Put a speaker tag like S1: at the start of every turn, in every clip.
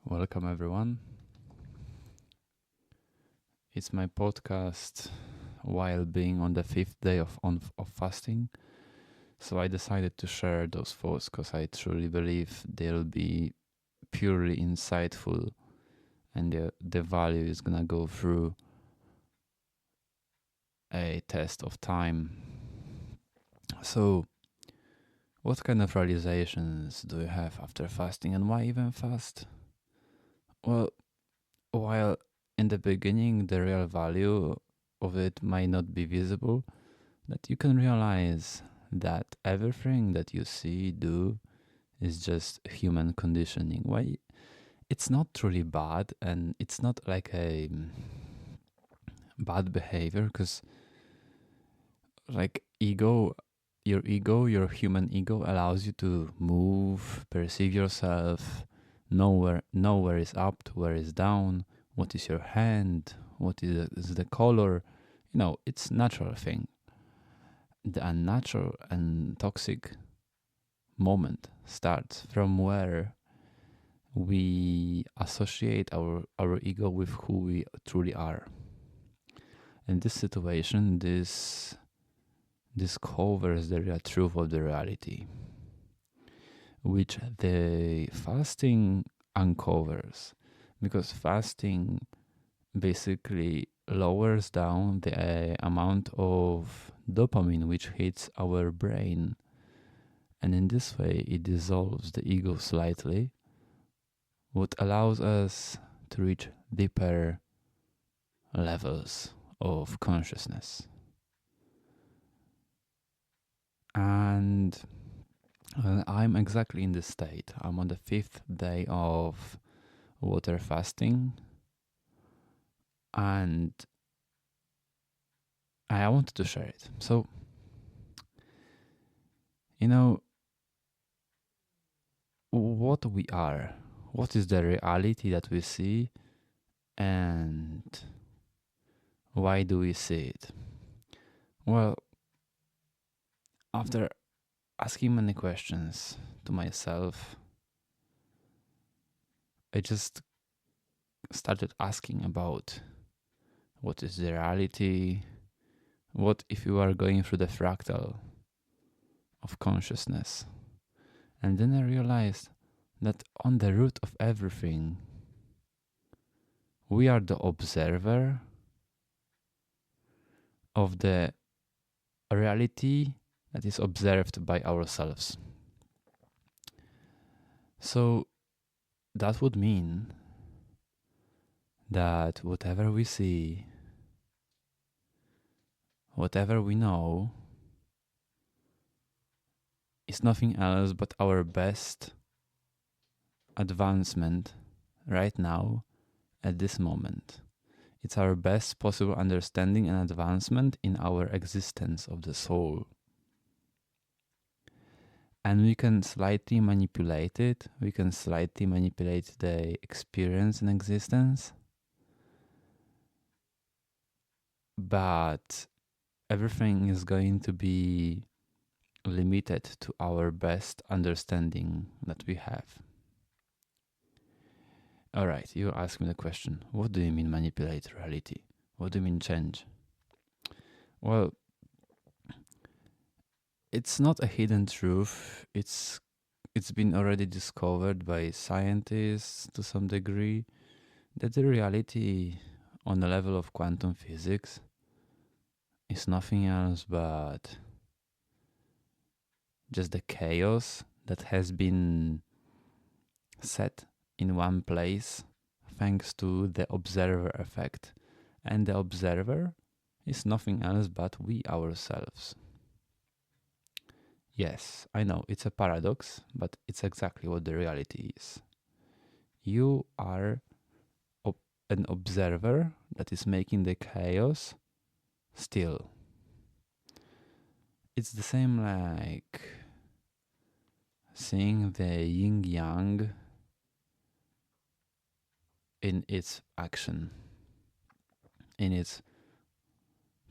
S1: Welcome, everyone. It's my podcast while being on the fifth day of fasting. So I decided to share those thoughts because I truly believe they'll be purely insightful and the value is gonna go through a test of time. So, what kind of realizations do you have after fasting and why even fast? Well, while in the beginning the real value of it might not be visible, that you can realize that everything that you see, do, is just human conditioning. Why? It's not truly bad, and it's not like a bad behavior, because like your human ego allows you to move, perceive yourself, know where is up, where is down, what is your hand, what is the color. It's natural thing. The unnatural and toxic moment starts from where we associate our ego with who we truly are. In this situation, this covers the real truth of the reality, which the fasting uncovers, because fasting basically lowers down the amount of dopamine which hits our brain, and in this way it dissolves the ego slightly, what allows us to reach deeper levels of consciousness. And I'm exactly in this state. I'm on the fifth day of water fasting, and I wanted to share it. So, what we are, what is the reality that we see, and why do we see it? Well, after asking many questions to myself, I just started asking about what is the reality, what if you are going through the fractal of consciousness. And then I realized that on the root of everything, we are the observer of the reality that is observed by ourselves. So that would mean that whatever we see, whatever we know, is nothing else but our best advancement right now at this moment. It's our best possible understanding and advancement in our existence of the soul. And we can slightly manipulate it. We can slightly manipulate the experience and existence. But everything is going to be limited to our best understanding that we have. All right, you ask me the question, what do you mean manipulate reality? What do you mean change? Well, it's not a hidden truth. It's been already discovered by scientists to some degree that the reality on the level of quantum physics is nothing else but just the chaos that has been set in one place thanks to the observer effect. And the observer is nothing else but we ourselves. Yes, I know it's a paradox, but it's exactly what the reality is. You are an observer that is making the chaos still. It's the same like seeing the yin yang in its action, in its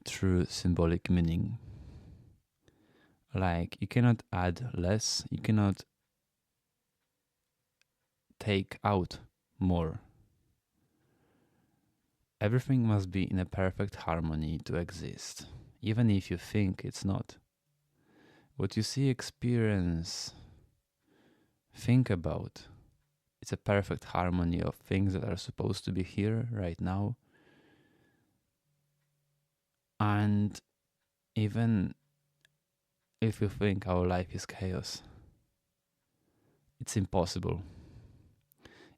S1: true symbolic meaning. Like, you cannot add less, you cannot take out more. Everything must be in a perfect harmony to exist, even if you think it's not. What you see, experience, think about, it's a perfect harmony of things that are supposed to be here right now. And even if you think our life is chaos, it's impossible.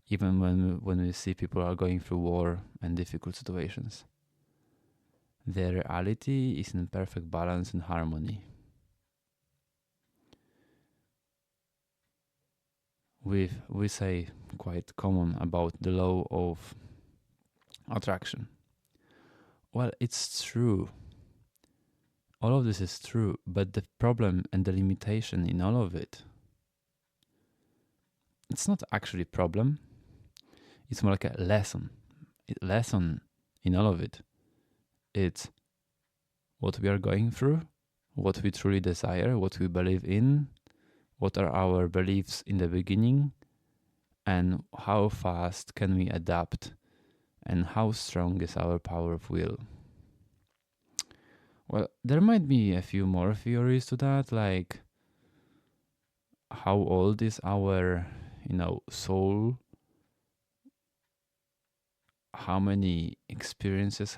S1: Even when we see people are going through war and difficult situations, their reality is in perfect balance and harmony. We say quite common about the law of attraction. Well, it's true. All of this is true, but the problem and the limitation in all of it, it's not actually a problem. It's more like a lesson. Lesson in all of it. It's what we are going through, what we truly desire, what we believe in, what are our beliefs in the beginning, and how fast can we adapt, and how strong is our power of will. Well, there might be a few more theories to that, like how old is our, soul? How many experiences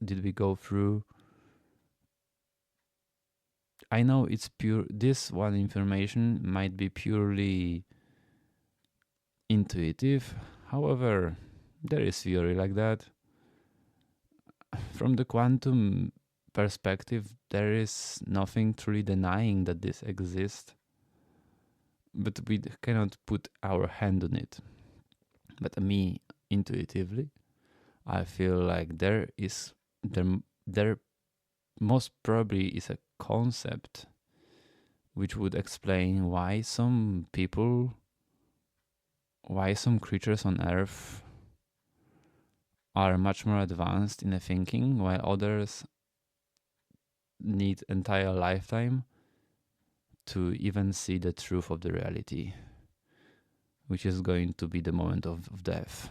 S1: did we go through? I know it's pure. This one information might be purely intuitive. However, there is theory like that. From the quantum perspective, there is nothing truly denying that this exists, but we cannot put our hand on it. But me, intuitively, I feel like there most probably is a concept which would explain why some creatures on Earth are much more advanced in their thinking, while others need entire lifetime to even see the truth of the reality, which is going to be the moment of death.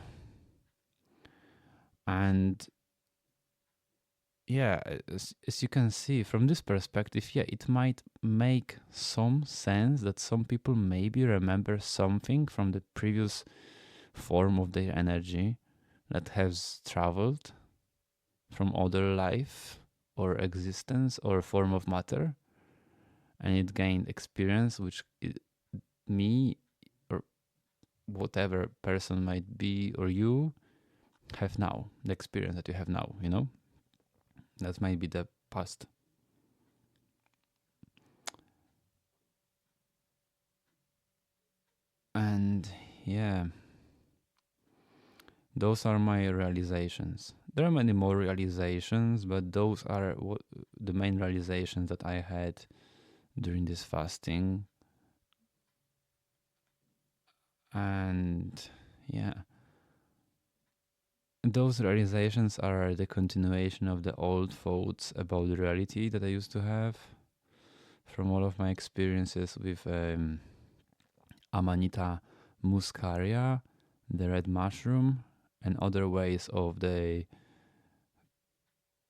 S1: And yeah, as you can see from this perspective, yeah, it might make some sense that some people maybe remember something from the previous form of their energy that has traveled from other life or existence or form of matter, and it gained experience which me or whatever person might be or you have now, the experience that you have now, that might be the past. And yeah, those are my realizations. There are many more realizations, but those are the main realizations that I had during this fasting. And yeah, those realizations are the continuation of the old thoughts about the reality that I used to have from all of my experiences with Amanita muscaria, the red mushroom, and other ways of the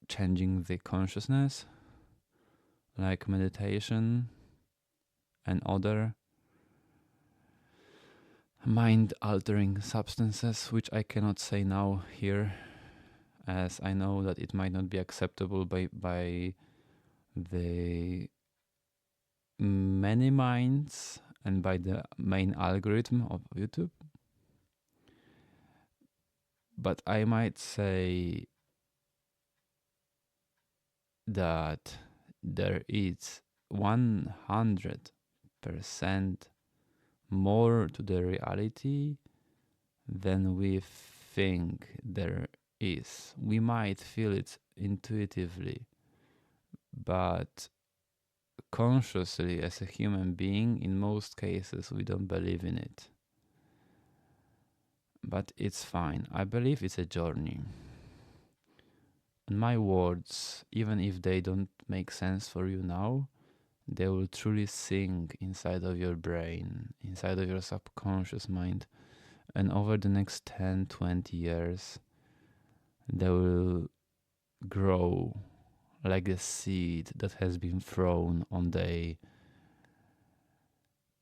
S1: changing the consciousness, like meditation and other mind altering substances, which I cannot say now here, as I know that it might not be acceptable by the many minds and by the main algorithm of YouTube. But I might say that there is 100% more to the reality than we think there is. We might feel it intuitively, but consciously, as a human being, in most cases, we don't believe in it. But it's fine. I believe it's a journey. And my words, even if they don't make sense for you now, they will truly sink inside of your brain, inside of your subconscious mind, And over the next 10, 20 years, they will grow like a seed that has been thrown on the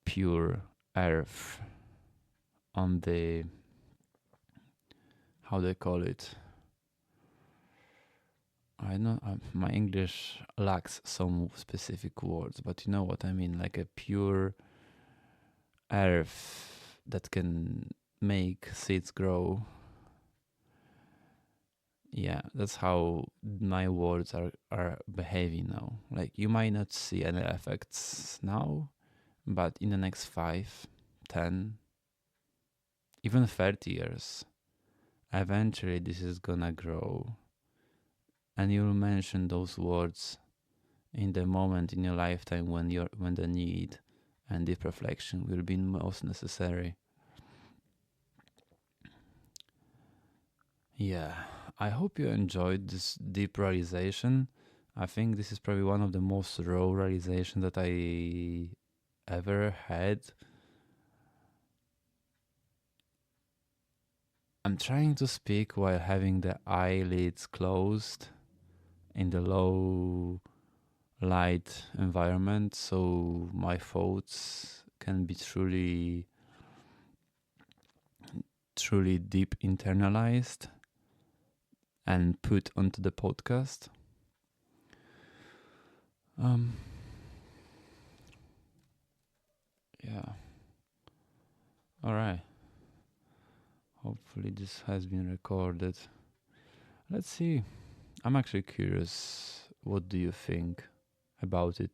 S1: pure earth, on the, how they call it. I know my English lacks some specific words, but you know what I mean, like a pure earth that can make seeds grow. Yeah, that's how my words are behaving now. Like you might not see any effects now, but in the next 5, 10, even 30 years, eventually this is gonna grow. And you'll mention those words in the moment in your lifetime when the need and deep reflection will be most necessary. Yeah, I hope you enjoyed this deep realization. I think this is probably one of the most raw realizations that I ever had. I'm trying to speak while having the eyelids closed in the low light environment, so my thoughts can be truly deep internalized and put onto the podcast. Um, yeah. All right. Hopefully this has been recorded. Let's see. I'm actually curious. What do you think about it?